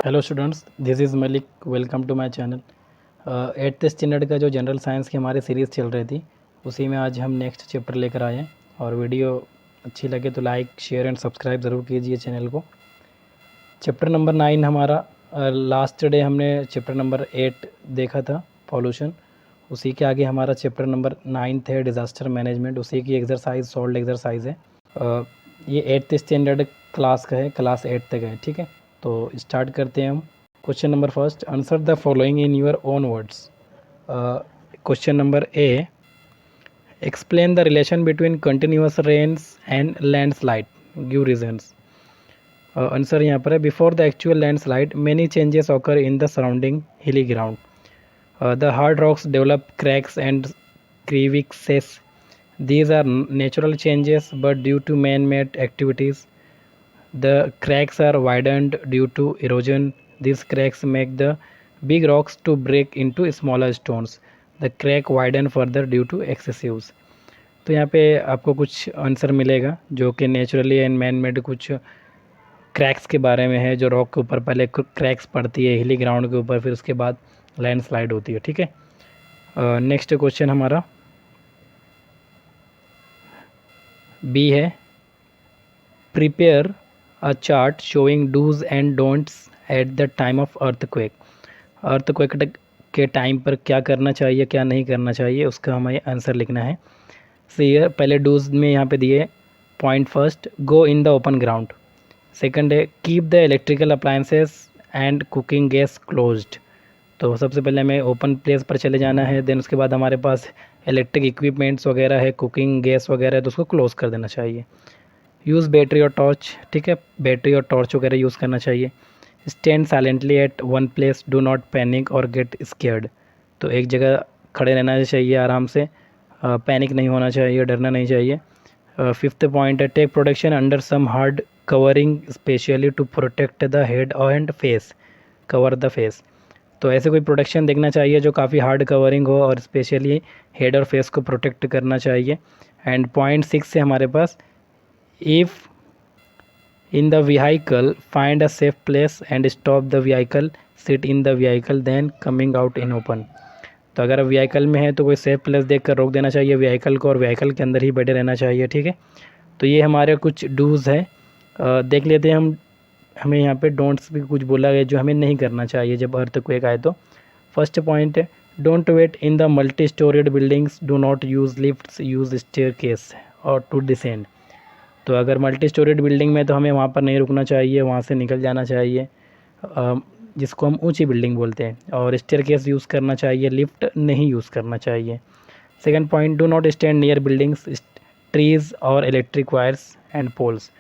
Hello students, this is Malik. Welcome to my channel. 8th standard का जो general science की हमारी सीरीज़ चल रही थी, उसी में आज हम नेक्स्ट चैप्टर लेकर आए हैं। और वीडियो अच्छी लगे तो लाइक, शेयर एंड सब्सक्राइब ज़रूर कीजिए चैनल को। चैप्टर नंबर 9 हमारा, लास्ट डे हमने चैप्टर नंबर 8 देखा था, पॉल्यूशन। उसी के आगे हमारा चैप्टर नंबर 9 है, डिज़ास्टर मैनेजमेंट। उसी की एक्सरसाइज, सॉल्व एक्सरसाइज है। ये 8th स्टैंडर्ड क्लास का है, क्लास 8 तक है, ठीक है। तो स्टार्ट करते हैं हम। Question number first, answer the following in your own words. Question number A, explain the relation between continuous rains and landslide, give reasons. Answer यहाँ पर है, before the actual landslide many changes occur in the surrounding hilly ground. The hard rocks develop cracks and crevices. These are natural changes, but due to man-made activities, the cracks are widened due to erosion. These cracks make the big rocks to break into smaller stones. The crack widen further due to excessives. तो यहाँ पे आपको कुछ answer मिलेगा जो कि naturally and man made कुछ cracks के बारे में है, जो रॉक के ऊपर पहले क्रैक्स पड़ती है हिली ग्राउंड के ऊपर, फिर उसके बाद लैंडस्लाइड होती है, ठीक है। नेक्स्ट क्वेश्चन हमारा बी है, prepare a chart showing dos and don'ts at the time of earthquake. Earthquake के टाइम पर क्या करना चाहिए, क्या नहीं करना चाहिए, उसका हमें आंसर लिखना है। सी पहले डूज में यहाँ पे दिए point first, go in the open ground. Second है, keep the electrical appliances and cooking gas closed. तो सबसे पहले हमें ओपन प्लेस पर चले जाना है, देन उसके बाद हमारे पास इलेक्ट्रिक इक्विपमेंट्स वगैरह है, कुकिंग गैस वगैरह है, तो उसको क्लोज़ कर देना चाहिए। यूज़ बैटरी और टॉर्च, ठीक है, बैटरी और टॉर्च वगैरह यूज़ करना चाहिए। Stand silently at one place, do not panic और गेट स्केयर्ड। तो एक जगह खड़े रहना चाहिए आराम से, पैनिक नहीं होना चाहिए, डरना नहीं चाहिए। फिफ्थ पॉइंट है, take protection under some hard covering specially to protect the head and face, cover the face. तो ऐसे कोई प्रोटेक्शन देखना चाहिए जो काफ़ी हार्ड कवरिंग हो और स्पेशली हेड और फेस को प्रोटेक्ट करना चाहिए। एंड पॉइंट 6 से हमारे पास, if in the vehicle find a safe place and stop the vehicle, sit in the vehicle then coming out in open. तो अगर व्हीकल में है तो कोई सेफ प्लेस देख कर रोक देना चाहिए व्हीकल को, और व्हीकल के अंदर ही बैठे रहना चाहिए, ठीक है। तो ये हमारे कुछ डूज़ है। देख लेते हैं हम। हमें यहाँ पे डोंट्स भी कुछ बोला गया जो हमें नहीं करना चाहिए जब अर्थक्वेक आए तो। फर्स्ट पॉइंट है, don't wait in the multi storeyed buildings, do not use lifts, use staircase और टू डिसेंड। तो अगर मल्टी स्टोरेड बिल्डिंग में तो हमें वहाँ पर नहीं रुकना चाहिए, वहाँ से निकल जाना चाहिए, जिसको हम ऊंची बिल्डिंग बोलते हैं। और स्टेयरकेस यूज़ करना चाहिए, लिफ्ट नहीं यूज़ करना चाहिए। Second point, do not stand near buildings, trees और इलेक्ट्रिक वायर्स एंड पोल्स।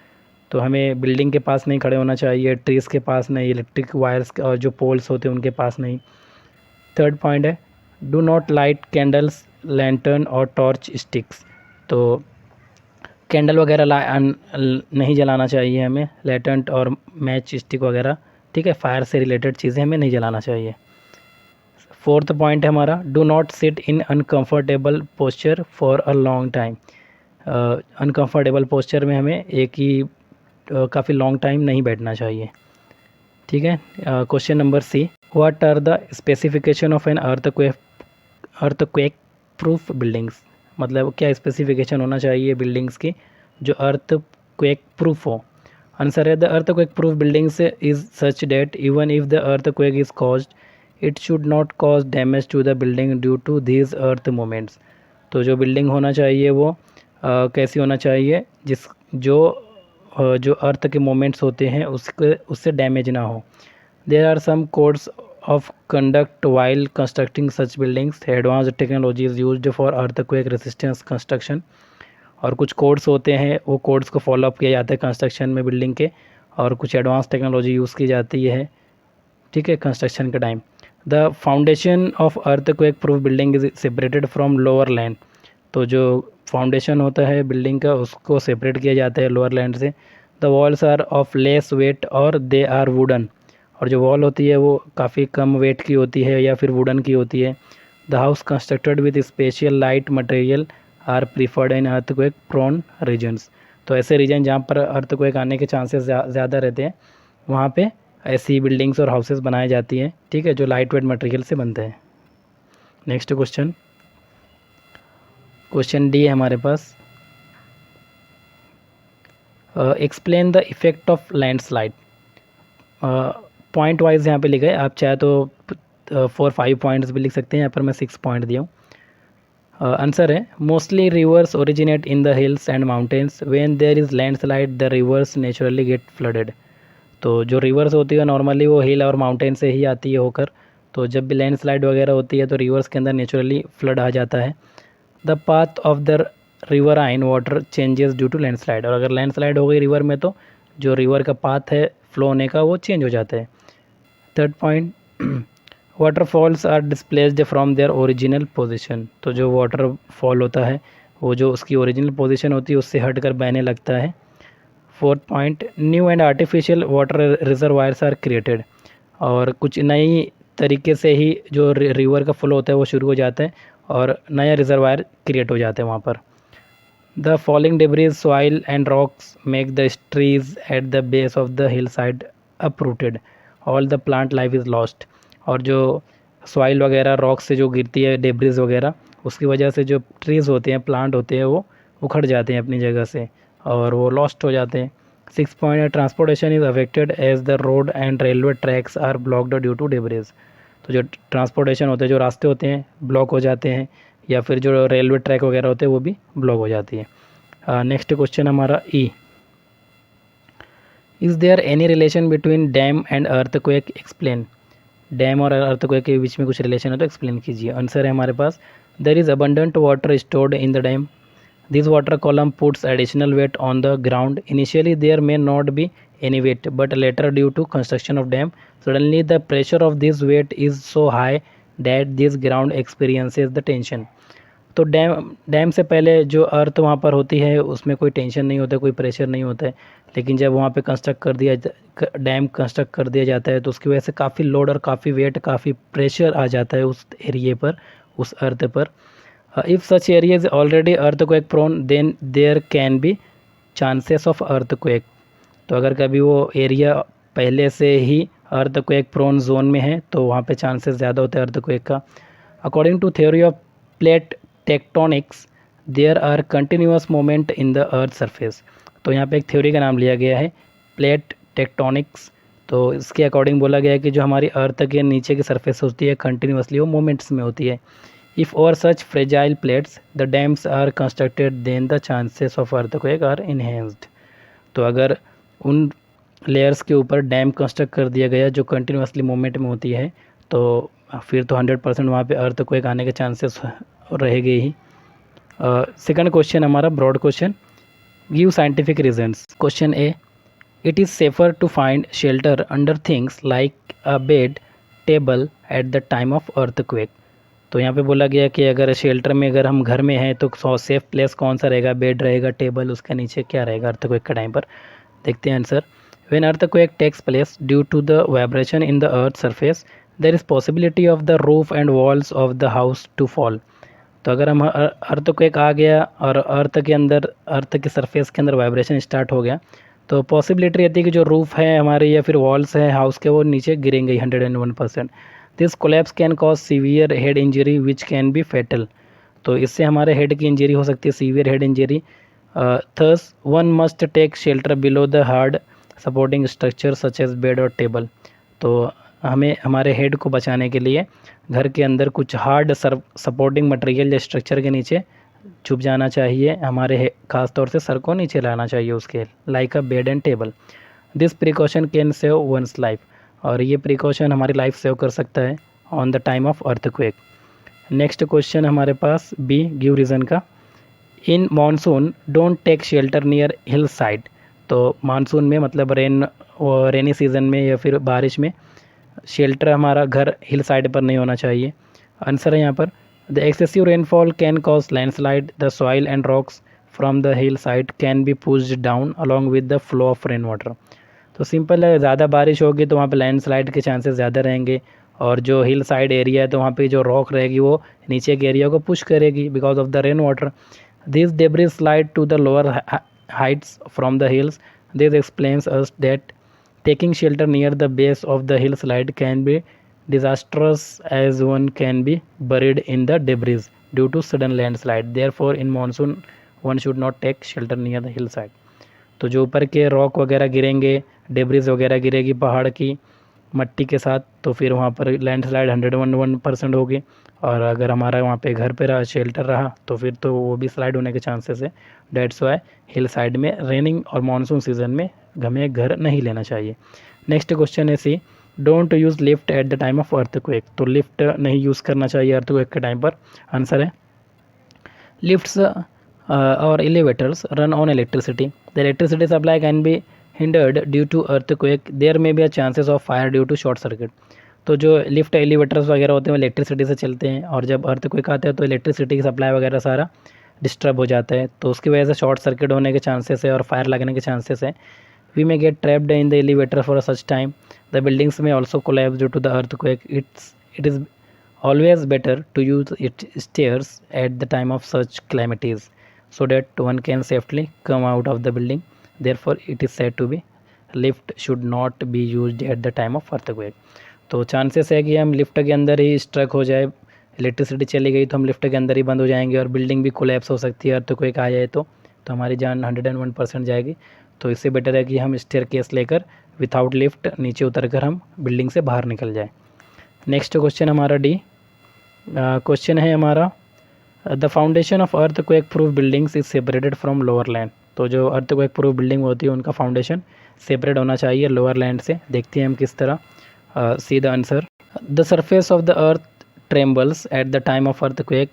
तो हमें बिल्डिंग के पास नहीं खड़े होना चाहिए, ट्रीज़ के पास नहीं, इलेक्ट्रिक वायर्स और जो पोल्स होते हैं उनके पास नहीं। थर्ड पॉइंट है, do not light candles, lantern और टॉर्च स्टिक्स। तो कैंडल वगैरह नहीं जलाना चाहिए हमें, लैंटर्न और मैच स्टिक वगैरह, ठीक है, फायर से रिलेटेड चीज़ें हमें नहीं जलाना चाहिए। फोर्थ पॉइंट है हमारा, do not sit in uncomfortable posture for a long time. Uncomfortable posture में हमें एक ही काफ़ी लॉन्ग टाइम नहीं बैठना चाहिए, ठीक है। Question number C, what are the specification of an earthquake proof buildings. मतलब क्या स्पेसिफिकेशन होना चाहिए बिल्डिंग्स की जो अर्थक्वेक प्रूफ हो। आंसर है, the earthquake proof buildings is such that even if the earthquake is caused, it should not cause damage to the building due to these earth moments. तो जो building होना चाहिए वो कैसी होना चाहिए, जो अर्थ के मोमेंट्स होते हैं उससे डैमेज ना हो। There are some codes of conduct while constructing such buildings, advanced technology is used for earthquake resistance construction. और कुछ कोड्स होते हैं, वो कोड्स को फॉलोअप किया जाता है कंस्ट्रक्शन में बिल्डिंग के, और कुछ एडवांस टेक्नोलॉजी यूज़ की जाती है, ठीक है, कंस्ट्रक्शन के time. The foundation of earthquake proof building is separated from lower land. तो जो फाउंडेशन होता है बिल्डिंग का उसको सेपरेट किया जाता है लोअर लैंड से। The walls are of less weight और दे आर वुडन। और जो वॉल होती है वो काफ़ी कम वेट की होती है या फिर वुडन की होती है। The house constructed with special light material are preferred in earthquake prone regions. तो ऐसे रीजन जहाँ पर अर्थक्वेक आने के चांसेस ज़्यादा रहते हैं वहाँ पे ऐसी बिल्डिंग्स और हाउसेस बनाई जाती हैं, ठीक है, जो लाइट वेट मटेरियल से बनते हैं। नेक्स्ट क्वेश्चन, क्वेश्चन डी है हमारे पास, explain the effect of landslide. Point wise यहाँ पे लिखा है, आप चाहे तो 4-5 पॉइंट्स भी लिख सकते हैं, यहाँ पर मैं 6 पॉइंट दिया हूँ। आंसर है mostly rivers originate in the hills and mountains, when there is landslide the rivers naturally get flooded. तो जो रिवर्स होती है नॉर्मली वो हिल और माउंटेन से ही आती है होकर, तो जब भी लैंडस्लाइड वगैरह होती है तो रिवर्स के अंदर नेचुरली फ्लड आ जाता है। The path of the riverine water changes due to landslide, और अगर लैंडस्लाइड हो गई रिवर में तो जो रिवर का पाथ है फ्लो होने का वो चेंज हो जाता है। Third point, waterfalls are displaced from their original position, तो जो वाटरफॉल होता है वो जो उसकी ओरिजिनल पोजीशन होती है उससे हटकर बहने लगता है। Fourth point, new and artificial water reservoirs are created, और कुछ नई तरीके से ही जो रिवर का फ्लो होता है वो शुरू हो जाता है और नया रिजर्वायर क्रिएट हो जाते हैं वहाँ पर। The falling debris soil and rocks make the trees at the base of the hill side uprooted, all the plant life is lost, और जो सॉइल वगैरह रॉक से जो गिरती है डेब्रिज वगैरह, उसकी वजह से जो ट्रीज़ होते हैं, प्लांट होते हैं, वो उखड़ जाते हैं अपनी जगह से और वो लॉस्ट हो जाते हैं। 6 point, transportation is affected as the road and railway tracks are blocked due to debris, तो जो ट्रांसपोर्टेशन होते हैं, जो रास्ते होते हैं ब्लॉक हो जाते हैं, या फिर जो रेलवे ट्रैक वगैरह होते हैं वो भी ब्लॉक हो जाती है। नेक्स्ट क्वेश्चन हमारा E, is there any relation between dam and earthquake, explain. Dam और अर्थक्वेक के बीच में कुछ रिलेशन है तो एक्सप्लेन कीजिए। आंसर है हमारे पास, there is abundant water stored in the dam, this water column puts additional weight on the ground, initially there may not be any weight, but later due to construction of dam suddenly the pressure of this weight is so high that this ground experiences the tension। तो dam से पहले जो अर्थ वहाँ पर होती है उसमें कोई टेंशन नहीं होता, कोई प्रेशर नहीं होता है, लेकिन जब वहाँ पे डैम कंस्ट्रक्ट कर दिया जाता है तो उसकी वजह से काफ़ी लोड और काफ़ी वेट, काफ़ी प्रेशर आ जाता है उस एरिए पर, उस अर्थ पर। If such area is already earthquake prone then there can be chances of earthquake, तो अगर कभी वो एरिया पहले से ही अर्थक्वेक प्रोन जोन में है तो वहाँ पे चांसेस ज़्यादा होते हैं अर्थक्वेक का। According to theory of plate tectonics there are continuous moment in the earth surface, तो यहाँ पे एक थ्योरी का नाम लिया गया है प्लेट टेक्टोनिक्स, तो इसके अकॉर्डिंग बोला गया है कि जो हमारी अर्थ के नीचे की सरफेस होती है कंटिन्यूसली वो मोमेंट्स में होती है। इफ़ और such fragile plates the dams are constructed then the chances of earthquake are enhanced, तो अगर उन लेयर्स के ऊपर डैम कंस्ट्रक्ट कर दिया गया जो कंटिन्यूसली मूवमेंट में होती है तो फिर तो 100% वहाँ पे अर्थक्वेक आने के चांसेस रहेंगे ही। सेकंड क्वेश्चन हमारा broad question, give scientific reasons. Question A, it is safer to find shelter under things like a bed table at the time of earthquake, तो यहाँ पे बोला गया कि अगर शेल्टर में अगर हम घर में हैं तो सेफ प्लेस कौन सा रहेगा, बेड रहेगा, टेबल, उसके नीचे क्या रहेगा अर्थक्वेक के टाइम पर। देखते हैं answer, when earthquake takes place due to the vibration in the earth surface there is possibility of the roof and walls of the house to fall, तो अगर हम अर्थक्वेक आ गया और अर्थ के अंदर, अर्थ के सरफेस के अंदर वाइब्रेशन स्टार्ट हो गया तो पॉसिबिलिटी रहती है कि जो रूफ है हमारे या फिर वॉल्स हैं हाउस के वो नीचे गिरेंगे 101%। This collapse can cause severe head injury which can be fatal, तो इससे हमारे हेड की इंजरी हो सकती है, severe head injury. Thus one must take shelter below the hard supporting structure such as bed और टेबल, तो हमें हमारे हेड को बचाने के लिए घर के अंदर कुछ हार्ड सपोर्टिंग मटेरियल या स्ट्रक्चर के नीचे छुप जाना चाहिए, हमारे खास तौर से सर को नीचे लाना चाहिए उसके, like a bed and table. This precaution can save one's life, और ये प्रिकॉशन हमारी लाइफ सेव कर सकता है on the time of earthquake. Next question हमारे पास बी, गिव रीज़न का। In monsoon don't take shelter near hill side, तो मानसून में मतलब रेनी सीज़न में या फिर बारिश में शेल्टर हमारा घर हिल साइड पर नहीं होना चाहिए। आंसर है यहाँ पर, the excessive rainfall can cause landslide, the soil and rocks from the hill side can be pushed down along with the flow of rain water, तो सिंपल है, ज़्यादा बारिश होगी तो वहाँ पे लैंडस्लाइड के चांसेस ज़्यादा रहेंगे, और जो हिल साइड एरिया है तो वहाँ पे जो रॉक रहेगी वो नीचे के एरिया को पुश करेगी because of the rain water. This debris slide to the lower heights from the hills, this explains us that Taking shelter near the base of the hillside can be disastrous as one can be buried in the debris due to sudden landslide. Therefore, in monsoon, one should not take shelter near the hillside. तो जो ऊपर के rock वगैरह गिरेंगे, debris वगैरह गिरेगी पहाड़ की मट्टी के साथ, तो फिर वहाँ पर लैंडस्लाइड 101% होगी। और अगर हमारा वहाँ पे घर पे रहा, शेल्टर रहा, तो फिर तो वो भी स्लाइड होने के चांसेस है। डेट्स वाई हिल साइड में रेनिंग और मानसून सीजन में हमें घर नहीं लेना चाहिए। नेक्स्ट क्वेश्चन है C, don't use lift at the time of earthquake. तो लिफ्ट नहीं यूज़ करना चाहिए अर्थक्वेक के टाइम पर। आंसर है lifts or elevators run on electricity. The electricity supply can be hindered due to earthquake. There may be a chances of fire due to short circuit. तो जो lift elevators वगैरह होते हैं वो electricity से चलते हैं, और जब अर्थक्वेक आते हैं तो इलेक्ट्रिसिटी की सप्लाई वगैरह सारा डिस्टर्ब हो जाता है, तो उसकी वजह से शॉर्ट सर्किट होने के चांसेस है और फायर लगने के चांसेस है। We may get trapped in the elevator for such time. The buildings में also collapse due to the earthquake. It is always better to use it stairs at the time of such calamities so that one can safely come out of the building. Therefore, it is said to be lift should not be used at the time of earthquake. तो chances है कि हम lift के अंदर he struck हो जाए, electricity चली गई तो हम लिफ्ट के अंदर ही बंद हो जाएंगे और बिल्डिंग भी कोलैप्स हो सकती है, अर्थक्वेक आ जाए तो हमारी जान 101% जाएगी। तो इससे बेटर है कि हम स्टेयर केस लेकर विदाउट लिफ्ट नीचे उतर कर हम बिल्डिंग से बाहर निकल जाए। नेक्स्ट क्वेश्चन हमारा डी क्वेश्चन है हमारा, the foundation of earthquake proof buildings is separated from lower land. तो जो अर्थक्वेक प्रूफ बिल्डिंग होती है उनका फाउंडेशन सेपरेट होना चाहिए लोअर लैंड से। देखते हैं हम किस तरह। See the answer, the surface of the earth trembles at the time of earthquake.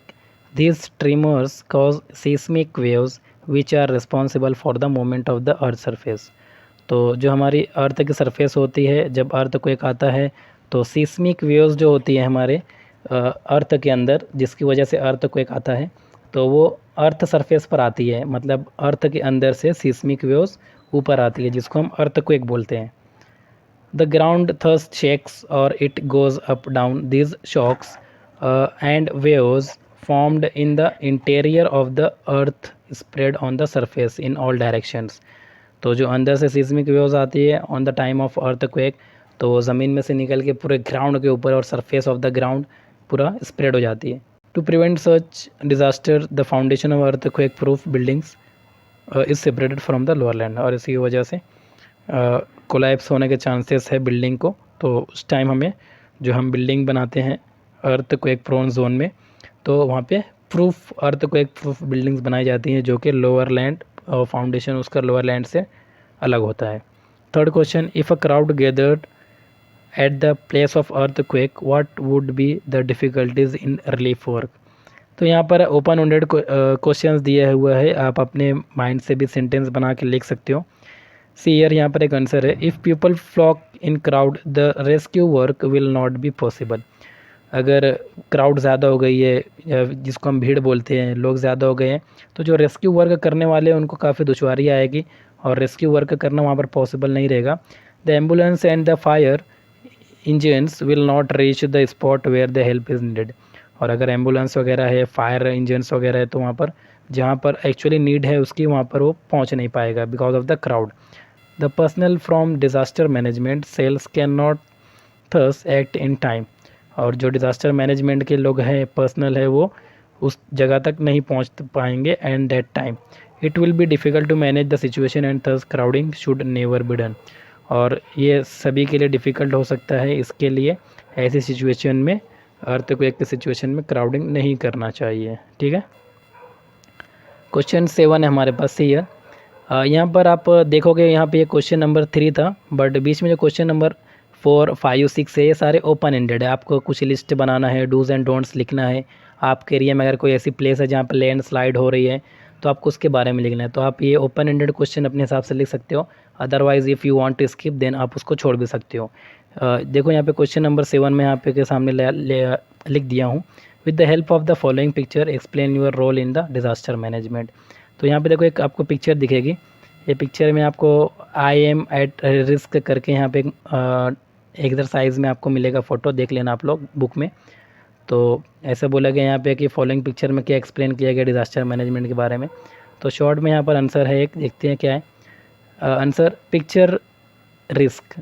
These tremors cause seismic waves which are responsible for the movement of the earth surface. तो जो हमारी अर्थ की सरफेस होती है जब अर्थक्वेक आता है तो सीस्मिक वेव्स जो होती है हमारे अर्थ के अंदर, जिसकी वजह से अर्थक्वेक आता है, तो वो अर्थ सरफेस पर आती है, मतलब अर्थ के अंदर से सीस्मिक वेव्स ऊपर आती है, जिसको हम अर्थक्वेक बोलते हैं। द ग्राउंड थर्स शेक्स और it goes up down. This shocks and waves formed in the interior of the earth spread on the surface in all directions. तो जो अंदर से सीस्मिक वेव्स आती है on the time of earthquake, तो वो ज़मीन में से निकल के पूरे ग्राउंड के ऊपर और सरफेस ऑफ द ग्राउंड पूरा स्प्रेड हो जाती है। To prevent such disaster the foundation of earthquake proof buildings is separated from the lower land. और इसी वजह से कोलैप्स होने के चांसेस है बिल्डिंग को, तो उस टाइम हमें जो हम बिल्डिंग बनाते हैं अर्थक्वेक प्रोन जोन में, तो वहाँ पे प्रूफ अर्थक्वेक प्रूफ बिल्डिंग्स बनाई जाती हैं जो कि लोअर लैंड और फाउंडेशन उसका लोअर लैंड से अलग होता है। Third question, if a crowd gathered at the place of earthquake what would be the difficulties in relief work। तो यहाँ पर ओपन एंडेड क्वेश्चंस दिया हुआ है, आप अपने माइंड से भी सेंटेंस बना के लिख सकते हो। सी हियर यहाँ पर एक आंसर है, if people flock in crowd the rescue work will not be possible. अगर क्राउड ज़्यादा हो गई है, जिसको हम भीड़ बोलते हैं, लोग ज़्यादा हो गए हैं, तो जो रेस्क्यू वर्क करने वाले हैं उनको काफ़ी दुश्वारी आएगी और रेस्क्यू वर्क करना वहाँ पर पॉसिबल नहीं रहेगा। The ambulance and the fire engines will not reach the spot where the help is needed. और अगर एम्बुलेंस वगैरह है, फायर इंजन्स वगैरह है, तो वहाँ पर जहाँ पर एक्चुअली नीड है उसकी वहाँ पर वो पहुँच नहीं पाएगा because of the crowd. The personal from disaster management cells can not thus act in time. और जो डिज़ास्टर मैनेजमेंट के लोग हैं, पर्सनल है, वो उस जगह तक नहीं पहुँच पाएंगे and that time it will be difficult to manage the situation and thus crowding should never be done. और ये सभी के लिए डिफ़िकल्ट हो सकता है, इसके लिए ऐसी सिचुएशन में, अर्थक्वेक की सिचुएशन में क्राउडिंग नहीं करना चाहिए। ठीक है, क्वेश्चन 7 है हमारे पास हियर। यहाँ पर आप देखोगे यहाँ पे ये क्वेश्चन नंबर 3 था, बट बीच में जो क्वेश्चन नंबर 4, 5, 6 है ये सारे ओपन एंडेड है। आपको कुछ लिस्ट बनाना है, डूज़ एंड डोंट्स लिखना है। आपके एरिया में अगर कोई ऐसी प्लेस है जहाँ पर लैंड स्लाइड हो रही है तो आपको उसके बारे में लिखना है। तो आप ये ओपन एंडेड क्वेश्चन अपने हिसाब से लिख सकते हो, otherwise if you want to skip then आप उसको छोड़ भी सकते हो। देखो यहाँ पे क्वेश्चन नंबर 7 में यहाँ पे के सामने लिख दिया हूँ, with the help of the following picture explain your role in the disaster management. तो यहाँ पे देखो एक आपको पिक्चर दिखेगी, ये पिक्चर में आपको आई एम एट रिस्क करके यहाँ पे एक्सरसाइज में आपको मिलेगा फ़ोटो, देख लेना आप लोग बुक में। तो ऐसे बोला गया यहाँ पे कि फॉलोइंग पिक्चर में क्या एक्सप्लेन किया गया डिज़ास्टर मैनेजमेंट के बारे में। तो शॉर्ट में यहाँ पर आंसर है एक, देखते हैं क्या है answer. Picture risk.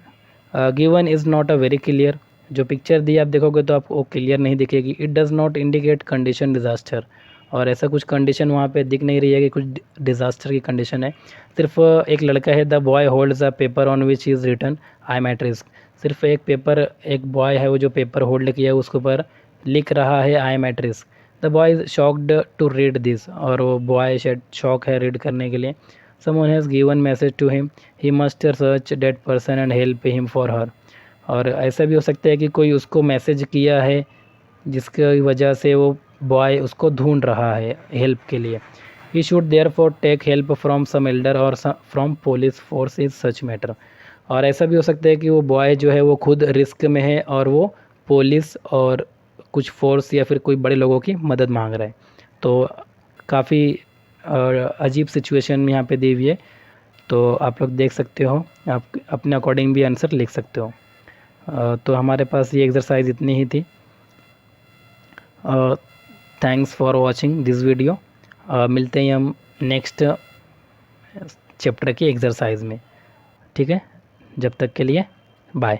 Given is not a very clear, जो पिक्चर दी आप देखोगे तो आपको क्लियर नहीं दिखेगी। It does not indicate condition disaster, और ऐसा कुछ कंडीशन वहाँ पे दिख नहीं रही है कि कुछ डिज़ास्टर की कंडीशन है। सिर्फ एक लड़का है, the boy holds a paper on which is written I am at risk. सिर्फ एक पेपर, एक बॉय है वो जो पेपर होल्ड किया है उसके ऊपर लिख रहा है I am at risk. The boy is shocked to read this, और वो बॉय शायद शॉक है रीड करने के लिए। Someone has given message to him, he must search that person and help him for her. और ऐसा भी हो सकता है कि कोई उसको मैसेज किया है जिसकी वजह से वो बॉय उसको ढूंढ रहा है हेल्प के लिए। He should therefore take help from some elder और from police force is such matter. और ऐसा भी हो सकता है कि वो बॉय जो है वो खुद रिस्क में है और वो पुलिस और कुछ फोर्स या फिर कोई बड़े लोगों की मदद मांग रहा है। तो काफ़ी अजीब सिचुएशन यहाँ पे दी हुई है, तो आप लोग देख सकते हो, आप अपने अकॉर्डिंग भी आंसर लिख सकते हो। तो हमारे पास ये एक्सरसाइज इतनी ही थी। Thanks for watching this video. मिलते हैं हम नेक्स्ट चैप्टर की एक्सरसाइज में, ठीक है। जब तक के लिए बाय।